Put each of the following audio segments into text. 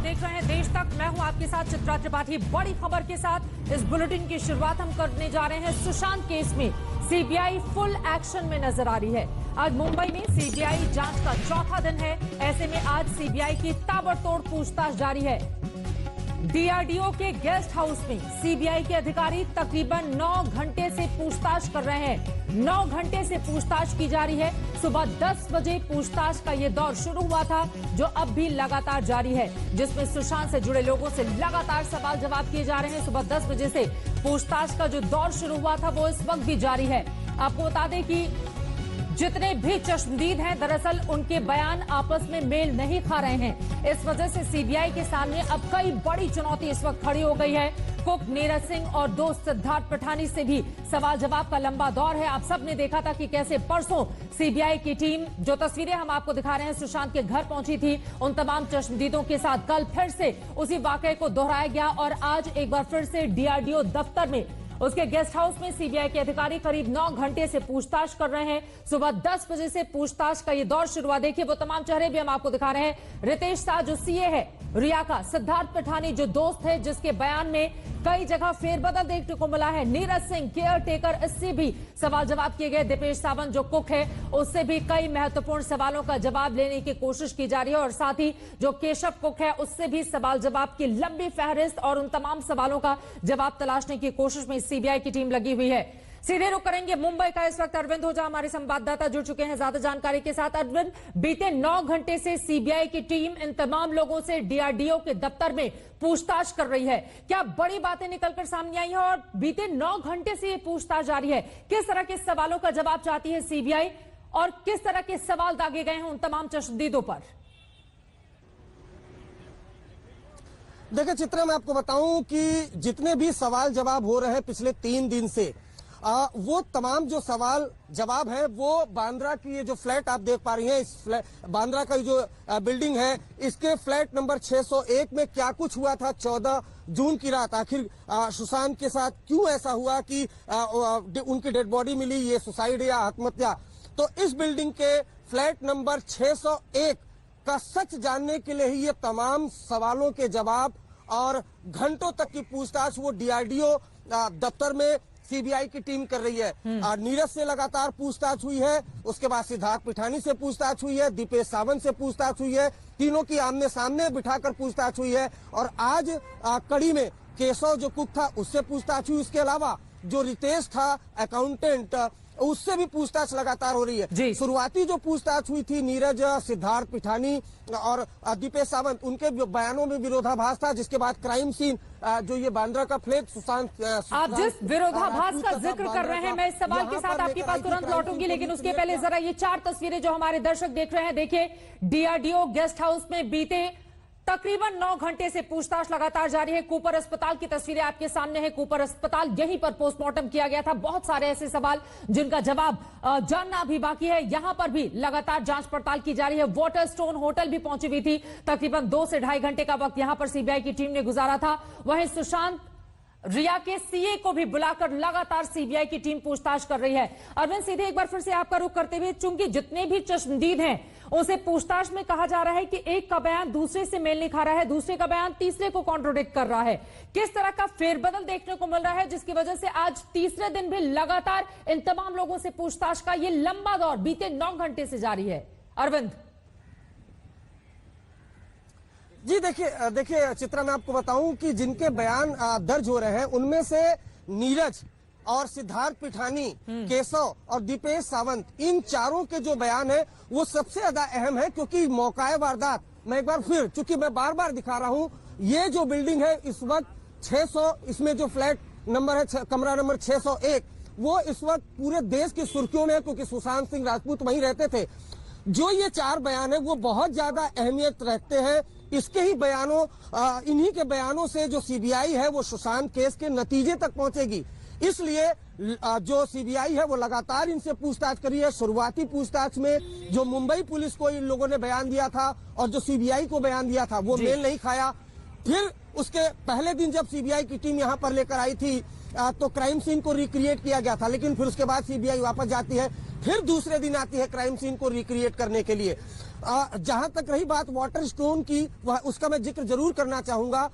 देख रहे हैं देश तक। मैं हूं आपके साथ चित्रा त्रिपाठी। बड़ी खबर के साथ इस बुलेटिन की शुरुआत हम करने जा रहे हैं। सुशांत केस में सीबीआई फुल एक्शन में नजर आ रही है। आज मुंबई में सीबीआई जांच का चौथा दिन है। ऐसे में आज सीबीआई की ताबड़तोड़ पूछताछ जारी है। डीआरडीओ के गेस्ट हाउस में सीबीआई के अधिकारी तकरीबन 9 घंटे से पूछताछ कर रहे हैं। 9 घंटे से पूछताछ की जा रही है। सुबह 10 बजे पूछताछ का ये दौर शुरू हुआ था, जो अब भी लगातार जारी है, जिसमें सुशांत से जुड़े लोगों से लगातार सवाल जवाब किए जा रहे हैं। सुबह 10 बजे से पूछताछ का जो दौर शुरू हुआ था वो इस वक्त भी जारी है। आपको बता दें कि जितने भी चश्मदीद हैं, दरअसल उनके बयान आपस में मेल नहीं खा रहे हैं। इस वजह से सीबीआई के सामने अब कई बड़ी चुनौती इस वक्त खड़ी हो गई है। कुक नीरज सिंह और दोस्त सिद्धार्थ पठानी से भी सवाल जवाब का लंबा दौर है। आप सब ने देखा था कि कैसे परसों सीबीआई की टीम, जो तस्वीरें हम आपको दिखा रहे हैं, सुशांत के घर पहुंची थी उन तमाम चश्मदीदों के साथ। कल फिर से उसी वाकये को दोहराया गया और आज एक बार फिर से डीआरडीओ दफ्तर में, उसके गेस्ट हाउस में सीबीआई के अधिकारी करीब 9 घंटे से पूछताछ कर रहे हैं। सुबह 10 बजे से पूछताछ का ये दौर शुरू हुआ। देखिए वो तमाम चेहरे भी हम आपको दिखा रहे हैं। रितेश शाह जो सीए है, रिया का, सिद्धार्थ पठानी जो दोस्त है, जिसके बयान में कई जगह फेरबदल देखने को मिला है, नीरज सिंह केयर टेकर, इससे भी सवाल जवाब किए गए। दीपेश सावंत जो कुक है, उससे भी कई महत्वपूर्ण सवालों का जवाब लेने की कोशिश की जा रही है। और साथ ही जो केशव कुक है, उससे भी सवाल जवाब की लंबी फहरिस्त और उन तमाम सवालों का जवाब तलाशने की कोशिश में सीबीआई की टीम लगी हुई है। सीधे रुक करेंगे मुंबई का। इस वक्त अरविंद ओझा हमारे संवाददाता जुड़ चुके हैं ज्यादा जानकारी के साथ। अरविंद, बीते 9 घंटे से सीबीआई की टीम इन तमाम लोगों से डीआरडीओ के दफ्तर में पूछताछ कर रही है। क्या बड़ी बातें निकलकर सामने आई हैं और बीते 9 घंटे से ये पूछताछ जारी है? किस तरह के सवालों का जवाब चाहती है सीबीआई और किस तरह के सवाल दागे गए हैं उन तमाम चश्मदीदों पर? देखिए चित्रा, मैं आपको बताऊं कि जितने भी सवाल जवाब हो रहे हैं पिछले 3 दिन से, वो तमाम जो सवाल जवाब है वो बांद्रा की ये जो फ्लैट आप देख पा रही हैं, इस बांद्रा का जो बिल्डिंग है, इसके फ्लैट नंबर 601 में क्या कुछ हुआ था 14 जून की रात। आखिर सुशांत के साथ क्यों ऐसा हुआ कि उनकी डेड बॉडी मिली, ये सुसाइड या आत्महत्या। तो इस बिल्डिंग के फ्लैट नंबर 601 का सच जानने के लिए ही ये तमाम सवालों के जवाब और घंटों तक की पूछताछ वो डीआरडीओ दफ्तर में सीबीआई की टीम कर रही है। नीरज से लगातार पूछताछ हुई है, उसके बाद सिद्धार्थ पठानी से पूछताछ हुई है, दीपेश सावंत से पूछताछ हुई है, तीनों की आमने सामने बिठाकर पूछताछ हुई है। और आज कड़ी में केशव जो कुक था उससे पूछताछ हुई। इसके अलावा जो रितेश था अकाउंटेंट, उससे भी पूछताछ लगातार हो रही है। शुरुआती जो पूछताछ हुई थी नीरज, सिद्धार्थ पठानी और दीपेश सावंत, उनके बयानों में विरोधाभास था, जिसके बाद क्राइम सीन जो ये बांद्रा का फ्लैट सुशांत, आप जिस विरोधाभास का जिक्र कर रहे हैं, मैं इस सवाल के साथ आपके पास तुरंत लौटूंगी, लेकिन उसके पहले जरा ये 4 तस्वीरें जो हमारे दर्शक देख रहे हैं, देखिए डीआरडीओ गेस्ट हाउस में बीते तकरीबन 9 घंटे से पूछताछ लगातार जारी है। कूपर अस्पताल की तस्वीरें आपके सामने है। कूपर अस्पताल, यहीं पर पोस्टमार्टम किया गया था। बहुत सारे ऐसे सवाल जिनका जवाब जानना अभी बाकी है। यहां पर भी लगातार जांच पड़ताल की जा रही है। वाटरस्टोन होटल भी पहुंची हुई थी। तकरीबन 2 से ढाई घंटे का वक्त यहां पर सीबीआई की टीम ने गुजारा था। वहीं सुशांत, रिया के सीए को भी बुलाकर लगातार सीबीआई की टीम पूछताछ कर रही है। अरविंद, सीधे एक बार फिर से आपका रुख करते हुए, चूंकि जितने भी चश्मदीद हैं उसे पूछताछ में कहा जा रहा है कि एक का बयान दूसरे से मेल नहीं खा रहा है, दूसरे का बयान तीसरे को कॉन्ट्रोडिक्ट कर रहा है। किस तरह का फेरबदल देखने को मिल रहा है, जिसकी वजह से आज तीसरे दिन भी लगातार इन तमाम लोगों से पूछताछ का ये लंबा दौर बीते 9 घंटे से जारी है? अरविंद जी देखिए चित्रा, मैं आपको बताऊं कि जिनके बयान दर्ज हो रहे हैं उनमें से नीरज और सिद्धार्थ पठानी, केशव और दीपेश सावंत, इन चारों के जो बयान है वो सबसे ज्यादा अहम है। क्योंकि मौकाए वारदात, मैं एक बार फिर, चूंकि मैं बार बार दिखा रहा हूं, ये जो बिल्डिंग है इस वक्त 600, इसमें जो फ्लैट नंबर है, कमरा नंबर 601, वो इस वक्त पूरे देश की सुर्खियों में है, क्योंकि सुशांत सिंह राजपूत वहीं रहते थे। जो ये 4 बयान है वो बहुत ज्यादा अहमियत रखते हैं। इसके ही बयानों, इन्हीं के बयानों से जो सीबीआई है वो सुशांत केस के नतीजे तक पहुंचेगी। इसलिए जो सीबीआई है वो लगातार इनसे पूछताछ करी है। शुरुआती पूछताछ में जो मुंबई पुलिस को इन लोगों ने बयान दिया था और जो सीबीआई को बयान दिया था वो मेल नहीं खाया। फिर उसके पहले दिन जब सीबीआई की टीम यहां पर लेकर आई थी तो क्राइम सीन को रिक्रिएट किया गया था, लेकिन फिर उसके बाद सीबीआई वापस जाती है। फिर दूसरे दिन आती है क्राइम सीन को रिक्रिएट करने के लिए। जहां तक रही बात वाटर स्टोन की, उसका मैं जिक्र जरूर करना चाहूंगा।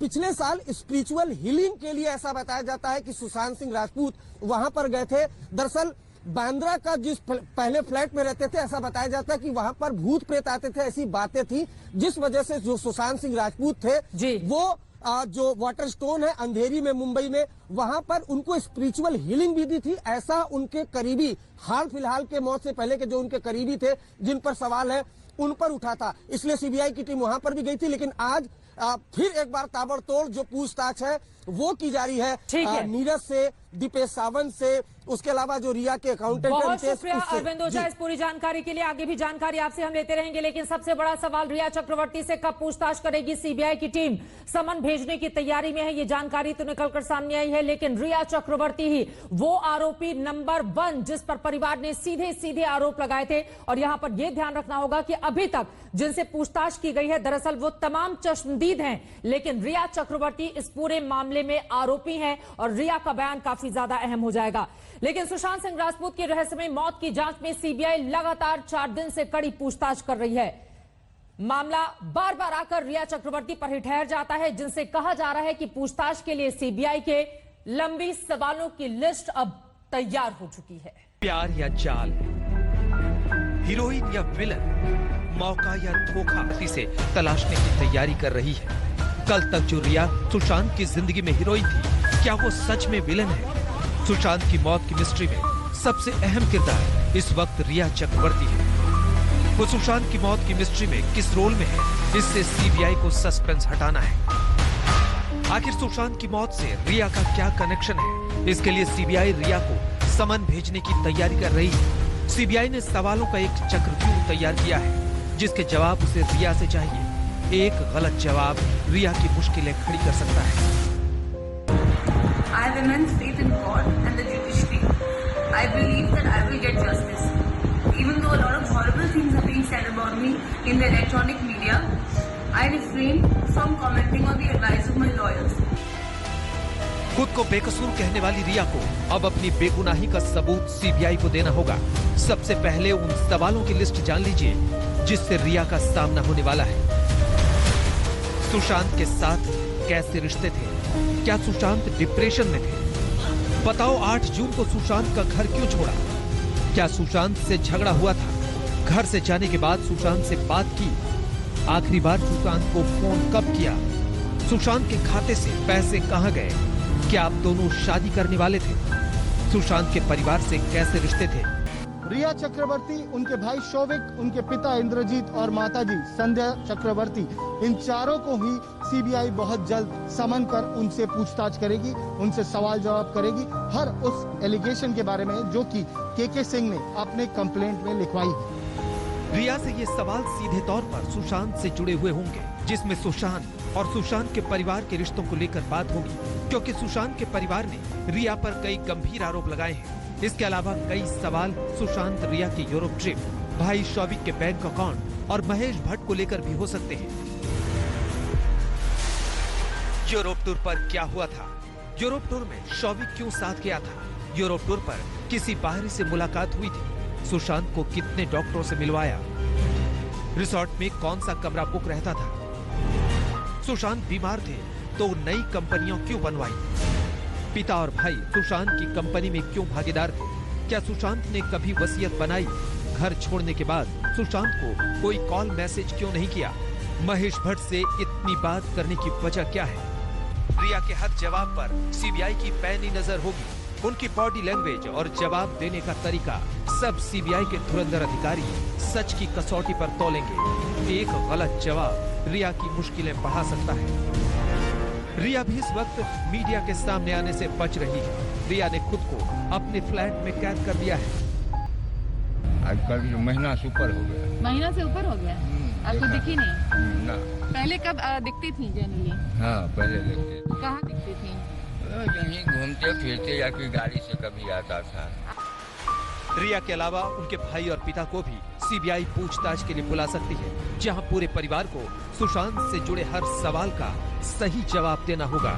पिछले साल स्पिरिचुअल हीलिंग के लिए ऐसा बताया जाता है कि सुशांत सिंह राजपूत वहां पर गए थे। दरअसल बांद्रा का जिस पहले फ्लैट में रहते थे, ऐसा बताया जाता है कि वहां पर भूत प्रेत आते थे, ऐसी बातें थी, जिस वजह से जो सुशांत सिंह राजपूत थे वो जो वाटर स्टोन है अंधेरी में मुंबई में, वहां पर उनको स्पिरिचुअल हीलिंग भी दी थी। ऐसा उनके करीबी, हाल फिलहाल के मौत से पहले के जो उनके करीबी थे जिन पर सवाल है, उन पर उठा था। इसलिए सीबीआई की टीम वहां पर भी गई थी। लेकिन आज फिर एक बार ताबड़तोड़ जो पूछताछ है वो की जा रही है नीरज से, दीपेश सावंत से, उसके अलावा जो रिया के अकाउंटेंट। बहुत शुक्रिया अरविंद ओझा इस पूरी जानकारी के लिए। आगे भी जानकारी आपसे हम लेते रहेंगे, लेकिन सबसे बड़ा सवाल, रिया चक्रवर्ती से कब पूछताछ करेगी सीबीआई की टीम? समन भेजने की तैयारी में है, ये जानकारी तो निकलकर सामने आई है, लेकिन रिया चक्रवर्ती ही वो आरोपी नंबर 1 जिस पर परिवार ने सीधे सीधे आरोप लगाए थे। और यहां पर यह ध्यान रखना होगा कि अभी तक जिनसे पूछताछ की गई है दरअसल वो तमाम चश्मदीद हैं, लेकिन रिया चक्रवर्ती इस पूरे मामले में आरोपी हैं और रिया का बयान काफी ज्यादा अहम हो जाएगा। लेकिन सुशांत सिंह राजपूत की रहस्यमय मौत की जांच में सीबीआई लगातार 4 दिन से कड़ी पूछताछ कर रही है। मामला बार बार आकर रिया चक्रवर्ती पर ही ठहर जाता है, जिनसे कहा जा रहा है कि पूछताछ के लिए सीबीआई के लंबी सवालों की लिस्ट अब तैयार हो चुकी है। प्यार या जाल, हीरोइन या विलन, मौका या धोखा, इसे तलाशने की तैयारी कर रही है। कल तक जो रिया सुशांत की जिंदगी में हीरोइन थी, क्या वो सच में विलन है? सुशांत की मौत की मिस्ट्री में सबसे अहम किरदार इस वक्त रिया चक्रवर्ती है। वो सुशांत की मौत की मिस्ट्री में किस रोल में है, इससे सीबीआई को सस्पेंस हटाना है। आखिर सुशांत की मौत से रिया का क्या कनेक्शन है, इसके लिए सीबीआई रिया को समन भेजने की तैयारी कर रही है। सीबीआई ने सवालों का एक चक्रव्यूह तैयार किया है, जिसके जवाब उसे रिया से चाहिए। एक गलत जवाब रिया की मुश्किलें खड़ी कर सकता है। I have immense faith in God and the judiciary. I believe that I will get justice. Even though a lot of horrible things are being said about me in the electronic media, I refrain from commenting on the advice of my lawyers. खुद को बेकसूर कहने वाली रिया को अब अपनी बेगुनाही का सबूत सीबीआई को देना होगा। सबसे पहले उन सवालों की लिस्ट जान लीजिए जिससे रिया का सामना होने वाला है। सुशांत के साथ कैसे रिश्ते थे? क्या सुशांत डिप्रेशन में थे? बताओ 8 जून को सुशांत का घर क्यों छोड़ा? क्या सुशांत से झगड़ा हुआ था? घर से जाने के बाद सुशांत से बात की? आखिरी बार सुशांत को फोन कब किया? सुशांत के खाते से पैसे कहां गए? क्या आप दोनों शादी करने वाले थे? सुशांत के परिवार से कैसे रिश्ते थे? रिया चक्रवर्ती, उनके भाई शौविक, उनके पिता इंद्रजीत और माताजी संध्या चक्रवर्ती, इन चारों को ही सीबीआई बहुत जल्द समन कर उनसे पूछताछ करेगी, उनसे सवाल जवाब करेगी, हर उस एलिगेशन के बारे में जो कि के सिंह ने अपने कंप्लेंट में लिखवाई है। रिया से ये सवाल सीधे तौर पर सुशांत से जुड़े हुए होंगे, जिसमें सुशांत और सुशांत के परिवार के रिश्तों को लेकर बात होगी, क्योंकि सुशांत के परिवार ने रिया पर कई गंभीर आरोप लगाए हैं। इसके अलावा कई सवाल सुशांत रिया की यूरोप ट्रिप, भाई शौविक के बैंक अकाउंट और महेश भट्ट को लेकर भी हो सकते हैं। यूरोप टूर पर क्या हुआ था? यूरोप टूर में शौविक क्यों साथ गया था? यूरोप टूर पर किसी बाहरी से मुलाकात हुई थी? सुशांत को कितने डॉक्टरों से मिलवाया? रिसोर्ट में कौन सा कमरा बुक रहता था? सुशांत बीमार थे तो नई कंपनियां क्यों बनवाई? पिता और भाई सुशांत की कंपनी में क्यों भागीदार थे? क्या सुशांत ने कभी वसीयत बनाई? घर छोड़ने के बाद सुशांत को कोई कॉल मैसेज क्यों नहीं किया? महेश भट्ट से इतनी बात करने की वजह क्या है? रिया के हर जवाब पर सीबीआई की पैनी नजर होगी। उनकी बॉडी लैंग्वेज और जवाब देने का तरीका सब सीबीआई के धुरंधर अधिकारी सच की कसौटी पर तौलेंगे। एक गलत जवाब रिया की मुश्किलें बढ़ा सकता है। रिया भी इस वक्त मीडिया के सामने आने से बच रही है। रिया ने खुद को अपने फ्लैट में कैद कर दिया है। आजकल महीना से ऊपर हो गया। महीना से ऊपर हो गया? आपको दिखी नहीं? ना। पहले कब दिखती थी जनरली? हाँ, पहले दिखती थी। कहाँ दिखती थी? यहीं घूमते फिरते या फिर गाड़ी से कभी आता था। रिया के अलावा उनके भाई और पिता को भी सीबीआई पूछताछ के लिए बुला सकती है, जहां पूरे परिवार को सुशांत से जुड़े हर सवाल का सही जवाब देना होगा।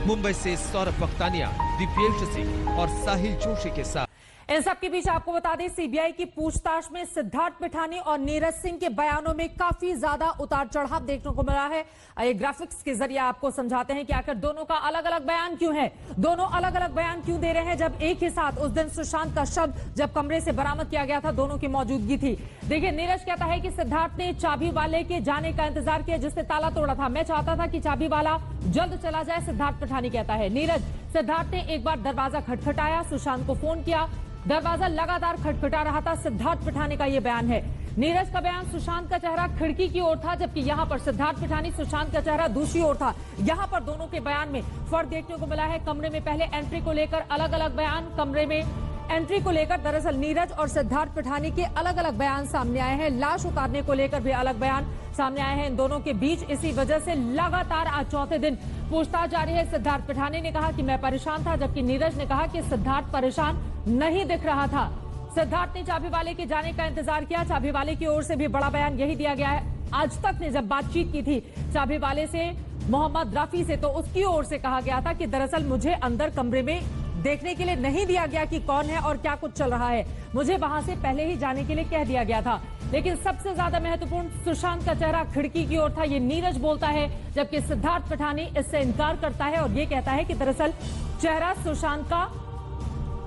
मुंबई से सौरभ वक्तानिया, दिव्येश सिंह और साहिल जोशी के साथ इन सबके बीच आपको बता दें, सीबीआई की पूछताछ में सिद्धार्थ पिठानी और नीरज सिंह के बयानों में काफी ज्यादा उतार चढ़ाव देखने को मिला है। ये ग्राफिक्स के जरिए आपको समझाते हैं कि आखिर दोनों का अलग अलग बयान क्यों है, दोनों अलग अलग बयान क्यों दे रहे हैं, जब एक ही साथ उस दिन सुशांत का शव जब कमरे से बरामद किया गया था, दोनों की मौजूदगी थी। देखिए, नीरज कहता है कि सिद्धार्थ ने चाबी वाले के जाने का इंतजार किया जिसने ताला तोड़ा था। मैं चाहता था कि चाबी वाला जल्द चला जाए, सिद्धार्थ पिठानी कहता है। नीरज, सिद्धार्थ ने एक बार दरवाजा खटखटाया, सुशांत को फोन किया, दरवाजा लगातार खटखटा रहा था। सिद्धार्थ पिठानी का यह बयान है। नीरज का बयान, सुशांत का चेहरा खिड़की की ओर था, जबकि यहां पर सिद्धार्थ पिठानी, सुशांत का चेहरा दूसरी ओर था। यहां पर दोनों के बयान में फर्क देखने को मिला है। कमरे में पहले एंट्री को लेकर अलग अलग बयान, कमरे में एंट्री को लेकर दरअसल नीरज और सिद्धार्थ पिठानी के अलग अलग बयान सामने आए हैं। लाश उतारने को लेकर भी अलग बयान सामने आए हैं इन दोनों के बीच। इसी वजह से लगातार आज चौथे दिन पूछताछ जारी है। सिद्धार्थ पिठानी ने कहा कि मैं परेशान था, जबकि नीरज ने कहा कि सिद्धार्थ परेशान नहीं दिख रहा था। सिद्धार्थ ने चाबी वाले के जाने का इंतजार किया, चाबी वाले की ओर से भी बड़ा बयान यही दिया गया है। आज तक ने जब बातचीत की थी चाबी वाले से, मोहम्मद रफी से, तो उसकी ओर से कहा गया था कि दरअसल मुझे अंदर कमरे में देखने के लिए नहीं दिया गया कि कौन है और क्या कुछ चल रहा है, मुझे वहां से पहले ही जाने के लिए कह दिया गया था। लेकिन सबसे ज्यादा महत्वपूर्ण, सुशांत का चेहरा खिड़की की ओर था, ये नीरज बोलता है, जबकि सिद्धार्थ पिठानी इससे इनकार करता है और ये कहता है कि दरअसल चेहरा सुशांत का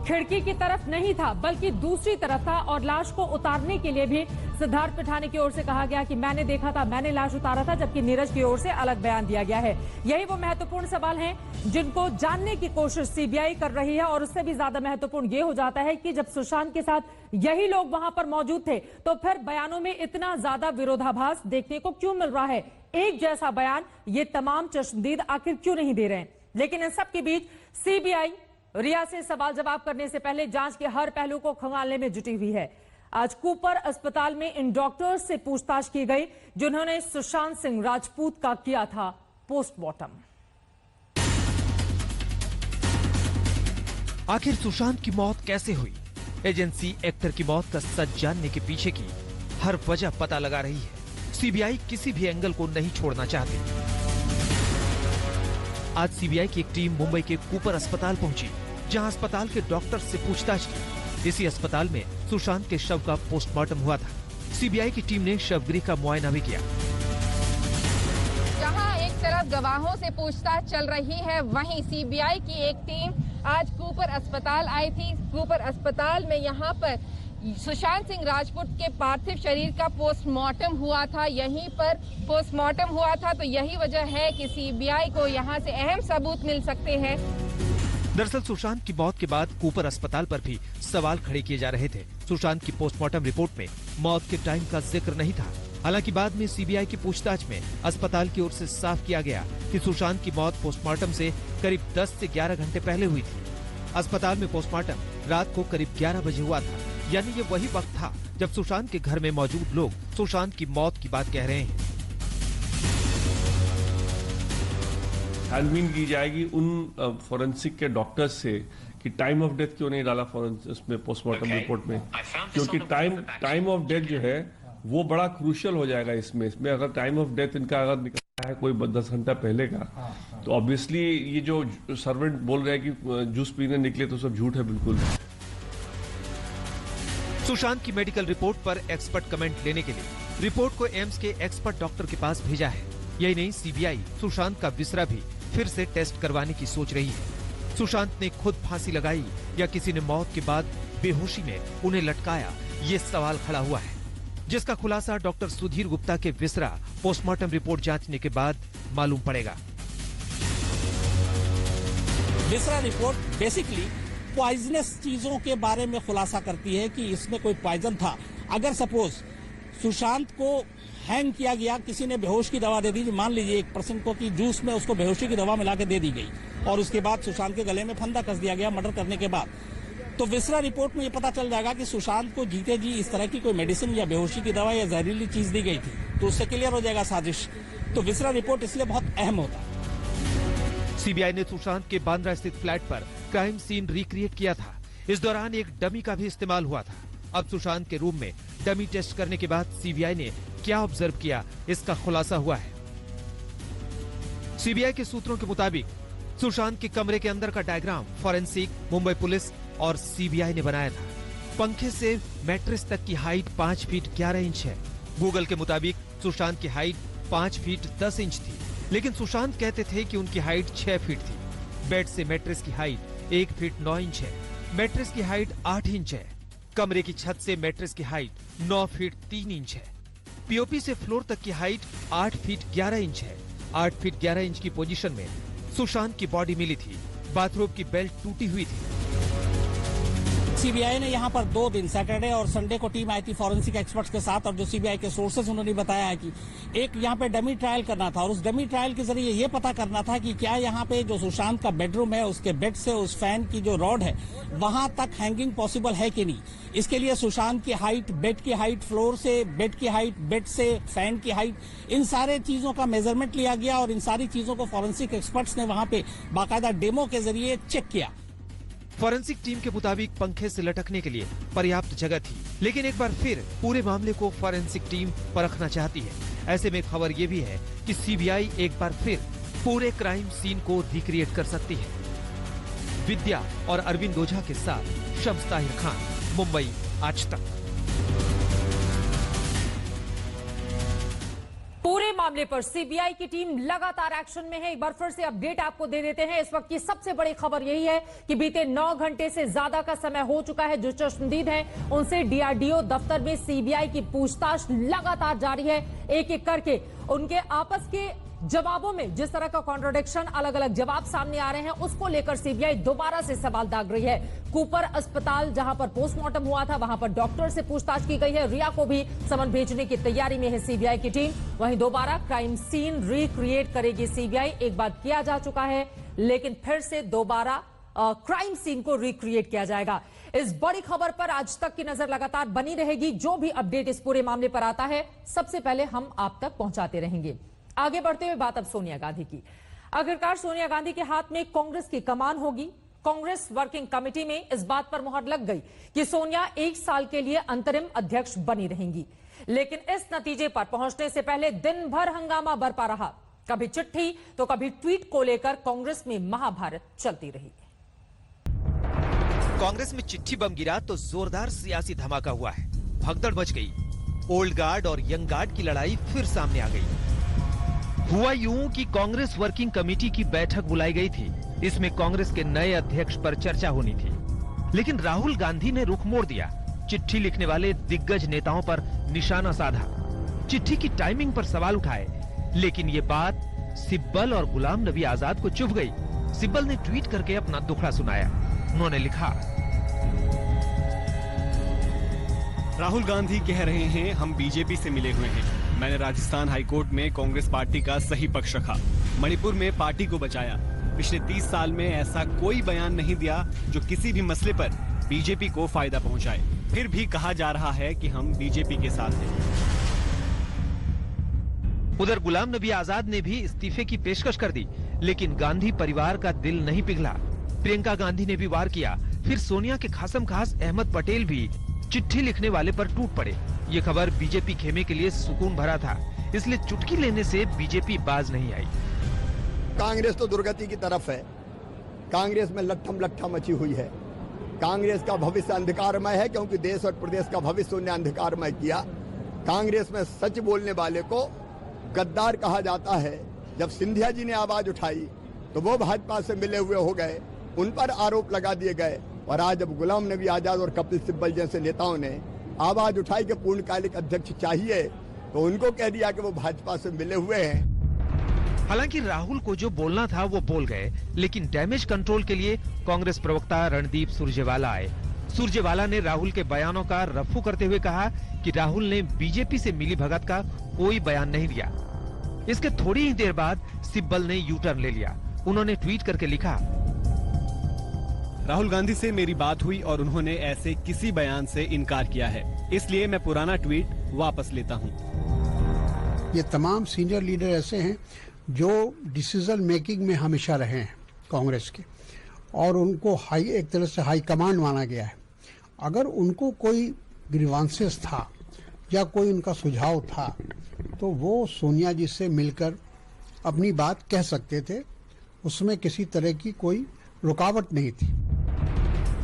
खिड़की की तरफ नहीं था बल्कि दूसरी तरफ था। और लाश को उतारने के लिए भी सिद्धार्थ पिठानी की ओर से कहा गया कि मैंने देखा था, मैंने लाश उतारा था, जबकि नीरज की ओर से अलग बयान दिया गया है। यही वो महत्वपूर्ण सवाल हैं जिनको जानने की कोशिश सीबीआई कर रही है। और उससे भी ज्यादा महत्वपूर्ण ये हो जाता है कि जब सुशांत के साथ यही लोग वहां पर मौजूद थे तो फिर बयानों में इतना ज्यादा विरोधाभास देखने को क्यों मिल रहा है। एक जैसा बयान ये तमाम चश्मदीद आखिर क्यों नहीं दे रहे हैं। लेकिन इन सब के बीच सीबीआई रिया से सवाल जवाब करने से पहले जांच के हर पहलू को खंगालने में जुटी हुई है। आज कूपर अस्पताल में इन डॉक्टर्स से पूछताछ की गई जिन्होंने सुशांत सिंह राजपूत का किया था पोस्टमार्टम। आखिर सुशांत की मौत कैसे हुई? एजेंसी एक्टर की मौत का सच जानने के पीछे की हर वजह पता लगा रही है। सीबीआई किसी भी एंगल को नहीं छोड़ना चाहती। आज सीबीआई की एक टीम मुंबई के कूपर अस्पताल पहुंची, जहां अस्पताल के डॉक्टर से पूछताछ की। इसी अस्पताल में सुशांत के शव का पोस्टमार्टम हुआ था। सीबीआई की टीम ने शवगृह का मुआयना भी किया। जहां एक तरफ गवाहों से पूछताछ चल रही है, वहीं सीबीआई की एक टीम आज कूपर अस्पताल आई थी। कूपर अस्पताल में यहां पर सुशांत सिंह राजपूत के पार्थिव शरीर का पोस्टमार्टम हुआ था। यहीं पर पोस्टमार्टम हुआ था, तो यही वजह है कि सीबीआई को यहां से अहम सबूत मिल सकते हैं। दरअसल सुशांत की मौत के बाद कूपर अस्पताल पर भी सवाल खड़े किए जा रहे थे। सुशांत की पोस्टमार्टम रिपोर्ट में मौत के टाइम का जिक्र नहीं था। हालांकि बाद में सीबीआई की पूछताछ में अस्पताल की ओर से साफ किया गया कि सुशांत की मौत पोस्टमार्टम से करीब 10 से 11 घंटे पहले हुई थी। अस्पताल में पोस्टमार्टम रात को करीब 11 बजे हुआ था, यानी ये वही वक्त था जब सुशांत के घर में मौजूद लोग सुशांत की मौत की बात कह रहे हैं। छानबीन की जाएगी उन फोरेंसिक के डॉक्टर्स से कि टाइम ऑफ डेथ क्यों नहीं डाला उसमें पोस्टमार्टम रिपोर्ट में, क्योंकि टाइम ऑफ डेथ जो है वो बड़ा क्रूशियल हो जाएगा इसमें अगर टाइम ऑफ डेथ इनका अगर निकला है कोई 10 घंटा पहले का, तो ऑब्वियसली ये जो सर्वेंट बोल रहे हैं कि जूस पीने निकले तो सब झूठ है बिल्कुल। सुशांत की मेडिकल रिपोर्ट पर एक्सपर्ट कमेंट लेने के लिए रिपोर्ट को एम्स के एक्सपर्ट डॉक्टर के पास भेजा है। यही नहीं, सीबीआई सुशांत का विसरा भी फिर से टेस्ट करवाने की सोच रही है। सुशांत ने खुद फांसी लगाई या किसी ने मौत के बाद बेहोशी में उन्हें लटकाया, ये सवाल खड़ा हुआ है, जिसका खुलासा डॉक्टर सुधीर गुप्ता के विसरा पोस्टमार्टम रिपोर्ट जांचने के बाद मालूम पड़ेगा। विसरा रिपोर्ट बेसिकली पॉइजनस चीजों के बारे में खुलासा करती है कि इसमें कोई पॉइजन था। अगर सपोज सुशांत को हैंग किया गया, किसी ने बेहोश की दवा दे दी, मान लीजिए एक पर्सन को कि जूस में उसको बेहोशी की दवा मिला के दे दी गई और उसके बाद सुशांत के गले में फंदा कस दिया गया मर्डर करने के बाद, तो विसरा रिपोर्ट में ये पता चल जाएगा कि सुशांत को जीते जी इस तरह की कोई मेडिसिन या बेहोशी की दवा या जहरीली चीज दी गई थी, तो उससे क्लियर हो जाएगा साजिश। तो विसरा रिपोर्ट इसलिए बहुत अहम होता है। सीबीआई ने सुशांत के बांद्रा स्थित फ्लैट पर क्राइम सीन रिक्रिएट किया था। इस दौरान एक डमी का भी इस्तेमाल हुआ था। अब सुशांत के रूम में डमी टेस्ट करने के बाद सीबीआई ने क्या ऑब्जर्व किया, इसका खुलासा हुआ है। सीबीआई के सूत्रों के मुताबिक सुशांत के कमरे के अंदर का डायग्राम फॉरेंसिक, मुंबई पुलिस और सीबीआई ने बनाया था। पंखे से मैट्रेस तक की हाइट 5 फीट 11 इंच है। गूगल के मुताबिक सुशांत की हाइट 5 फीट 10 इंच थी, लेकिन सुशांत कहते थे कि उनकी हाइट 6 फीट थी। बेड से मैट्रेस की हाइट 1 फीट 9 इंच है। मैट्रेस की हाइट 8 इंच है। कमरे की छत से मैट्रेस की हाइट 9 फीट 3 इंच है। पीओपी से फ्लोर तक की हाइट 8 फीट 11 इंच है। 8 फीट 11 इंच की पोजीशन में सुशांत की बॉडी मिली थी। बाथरूम की बेल्ट टूटी हुई थी। सीबीआई ने यहाँ पर 2 दिन सैटरडे और संडे को टीम आई थी फॉरेंसिक एक्सपर्ट्स के साथ, और जो सीबीआई के सोर्सेज उन्होंने बताया है कि एक यहाँ पे डमी ट्रायल करना था, और उस डमी ट्रायल के जरिए ये पता करना था कि क्या यहाँ पे जो सुशांत का बेडरूम है उसके बेड से उस फैन की जो रॉड है वहां तक हैंगिंग पॉसिबल है कि नहीं। इसके लिए सुशांत की हाइट, बेड की हाइट, फ्लोर से बेड की हाइट, बेड से फैन की हाइट, इन सारे चीजों का मेजरमेंट लिया गया और इन सारी चीजों को फॉरेंसिक एक्सपर्ट्स ने वहां पे बाकायदा डेमो के जरिए चेक किया। फॉरेंसिक टीम के मुताबिक पंखे से लटकने के लिए पर्याप्त जगह थी, लेकिन एक बार फिर पूरे मामले को फॉरेंसिक टीम परखना चाहती है। ऐसे में खबर ये भी है कि सीबीआई एक बार फिर पूरे क्राइम सीन को रिक्रिएट कर सकती है। विद्या और अरविंद ओझा के साथ शम्स ताहिर खान, मुंबई आज तक। पूरे मामले पर सीबीआई की टीम लगातार एक्शन में है। एक बार फिर से अपडेट आपको दे देते हैं। इस वक्त की सबसे बड़ी खबर यही है कि बीते 9 घंटे से ज्यादा का समय हो चुका है। जो चश्मदीद हैं उनसे डीआरडीओ दफ्तर में सीबीआई की पूछताछ लगातार जारी है। एक एक करके उनके आपस के जवाबों में जिस तरह का कॉन्ट्रोडिक्शन, अलग अलग जवाब सामने आ रहे हैं, उसको लेकर सीबीआई दोबारा से सवाल दाग रही है। कूपर अस्पताल जहां पर पोस्टमार्टम हुआ था वहां पर डॉक्टर से पूछताछ की गई है। रिया को भी समन भेजने की तैयारी में है सीबीआई की टीम। वहीं दोबारा क्राइम सीन रिक्रिएट करेगी सीबीआई। एक बार किया जा चुका है, लेकिन फिर से दोबारा क्राइम सीन को रिक्रिएट किया जाएगा। इस बड़ी खबर पर आज तक की नजर लगातार बनी रहेगी। जो भी अपडेट इस पूरे मामले पर आता है सबसे पहले हम आप तक पहुंचाते रहेंगे। आगे बढ़ते हुए बात अब सोनिया गांधी की। आखिरकार सोनिया गांधी के हाथ में कांग्रेस की कमान होगी। कांग्रेस वर्किंग कमेटी में इस बात पर मुहर लग गई कि सोनिया 1 साल के लिए अंतरिम अध्यक्ष बनी रहेंगी, लेकिन इस नतीजे पर पहुंचने से पहले दिन भर हंगामा बरपा रहा। कभी चिट्ठी तो कभी ट्वीट को लेकर कांग्रेस में महाभारत चलती रही। कांग्रेस में चिट्ठी बम गिरा तो जोरदार सियासी धमाका हुआ है। भगदड़ मच गई। ओल्ड गार्ड और यंग गार्ड की लड़ाई फिर सामने आ गई। हुआ यूं कि कांग्रेस वर्किंग कमेटी की बैठक बुलाई गई थी। इसमें कांग्रेस के नए अध्यक्ष पर चर्चा होनी थी, लेकिन राहुल गांधी ने रुख मोड़ दिया। चिट्ठी लिखने वाले दिग्गज नेताओं पर निशाना साधा, चिट्ठी की टाइमिंग पर सवाल उठाए, लेकिन ये बात सिब्बल और गुलाम नबी आजाद को चुभ गई। सिब्बल ने ट्वीट करके अपना दुखड़ा सुनाया। उन्होंने लिखा, राहुल गांधी कह रहे हैं हम बीजेपी से मिले हुए हैं। मैंने राजस्थान हाईकोर्ट में कांग्रेस पार्टी का सही पक्ष रखा, मणिपुर में पार्टी को बचाया। पिछले 30 साल में ऐसा कोई बयान नहीं दिया जो किसी भी मसले पर बीजेपी को फायदा पहुंचाए। फिर भी कहा जा रहा है कि हम बीजेपी के साथ हैं। उधर गुलाम नबी आजाद ने भी इस्तीफे की पेशकश कर दी, लेकिन गांधी परिवार का दिल नहीं पिघला। प्रियंका गांधी ने भी वार किया। फिर सोनिया के खासम खास अहमद पटेल भी चिट्ठी लिखने वाले पर टूट पड़े। ये खबर बीजेपी खेमे के लिए सुकून भरा था, इसलिए चुटकी लेने से बीजेपी बाज नहीं आई। कांग्रेस तो दुर्गति की तरफ है। कांग्रेस में लट्ठम लट्ठा मची हुई है। कांग्रेस का भविष्य अंधकारमय है, क्योंकि देश और प्रदेश का भविष्य उन्हें अंधकारमय किया। कांग्रेस में सच बोलने वाले को गद्दार कहा जाता है। जब सिंधिया जी ने आवाज उठाई तो वो भाजपा से मिले हुए हो गए, उन पर आरोप लगा दिए गए। और आज जब गुलाम नबी आजाद और कपिल सिब्बल जैसे नेताओं ने आवाज उठाई कि पूर्णकालिक अध्यक्ष चाहिए, तो उनको कह दिया कि वो भाजपा से मिले हुए हैं। हालांकि राहुल को जो बोलना था वो बोल गए, लेकिन डैमेज कंट्रोल के लिए कांग्रेस प्रवक्ता रणदीप सुरजेवाला आए। सुरजेवाला ने राहुल के बयानों का रफू करते हुए कहा कि राहुल ने बीजेपी से मिली भगत का कोई बयान नहीं दिया। इसके थोड़ी ही देर बाद सिब्बल ने यू टर्न ले लिया। उन्होंने ट्वीट करके लिखा, राहुल गांधी से मेरी बात हुई और उन्होंने ऐसे किसी बयान से इनकार किया है, इसलिए मैं पुराना ट्वीट वापस लेता हूं। ये तमाम सीनियर लीडर ऐसे हैं जो डिसीजन मेकिंग में हमेशा रहे हैं कांग्रेस के, और उनको एक तरह से हाई कमांड माना गया है। अगर उनको कोई ग्रीवांसेस था या कोई उनका सुझाव था तो वो सोनिया जी से मिलकर अपनी बात कह सकते थे, उसमें किसी तरह की कोई रुकावट नहीं थी।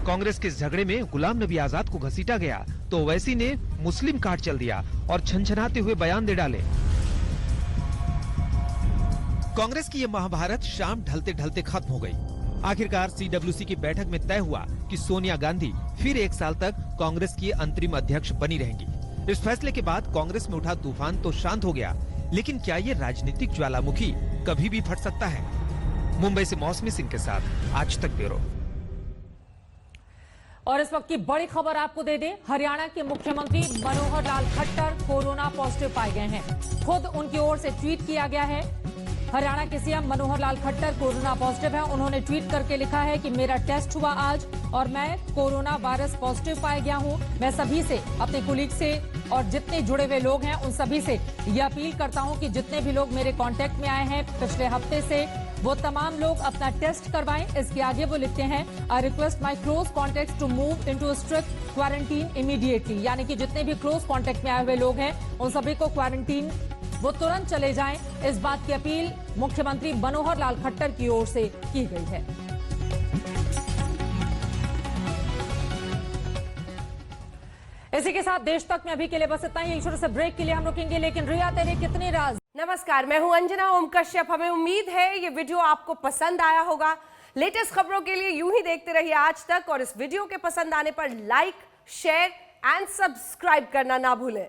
कांग्रेस के इस झगड़े में गुलाम नबी आजाद को घसीटा गया तो ओवैसी ने मुस्लिम कार्ड चल दिया और छनछनाते हुए बयान दे डाले। कांग्रेस की ये महाभारत शाम ढलते ढलते खत्म हो गई। आखिरकार सीडब्ल्यूसी की बैठक में तय हुआ कि सोनिया गांधी फिर 1 साल तक कांग्रेस की अंतरिम अध्यक्ष बनी रहेंगी। इस फैसले के बाद कांग्रेस में उठा तूफान तो शांत हो गया, लेकिन क्या ये राजनीतिक ज्वालामुखी कभी भी फट सकता है? मुंबई से मौसमी सिंह के साथ आज तक ब्यूरो। और इस वक्त की बड़ी खबर आपको दे दें, हरियाणा के मुख्यमंत्री मनोहर लाल खट्टर कोरोना पॉजिटिव पाए गए हैं। खुद उनकी ओर से ट्वीट किया गया है। हरियाणा के CM Manohar Lal Khattar corona positive है। उन्होंने ट्वीट करके लिखा है कि मेरा टेस्ट हुआ आज और मैं कोरोना वायरस पॉजिटिव पाया गया हूं। मैं सभी से, अपने कुलीग से और जितने जुड़े हुए लोग हैं उन सभी से ये अपील करता हूं कि जितने भी लोग मेरे कांटेक्ट में आए हैं पिछले हफ्ते से, वो तमाम लोग अपना टेस्ट करवाएं। इसके आगे वो लिखते हैं, I request my close contact to move into strict quarantine immediately. यानी कि जितने भी क्लोज कॉन्टेक्ट में आए हुए लोग हैं उन सभी को क्वारंटीन वो तुरंत चले जाएं। इस बात की अपील मुख्यमंत्री मनोहर लाल खट्टर की ओर से की गई है। इसी के साथ देश तक में अभी के लिए बस इतना ही। एक छोटे से ब्रेक के लिए हम रुकेंगे, लेकिन रिया तेरे कितने राज। नमस्कार, मैं हूं अंजना ओम कश्यप। हमें उम्मीद है ये वीडियो आपको पसंद आया होगा। लेटेस्ट खबरों के लिए यूं ही देखते रहिए आज तक और इस वीडियो के पसंद आने पर लाइक, शेयर एंड सब्सक्राइब करना ना भूलें।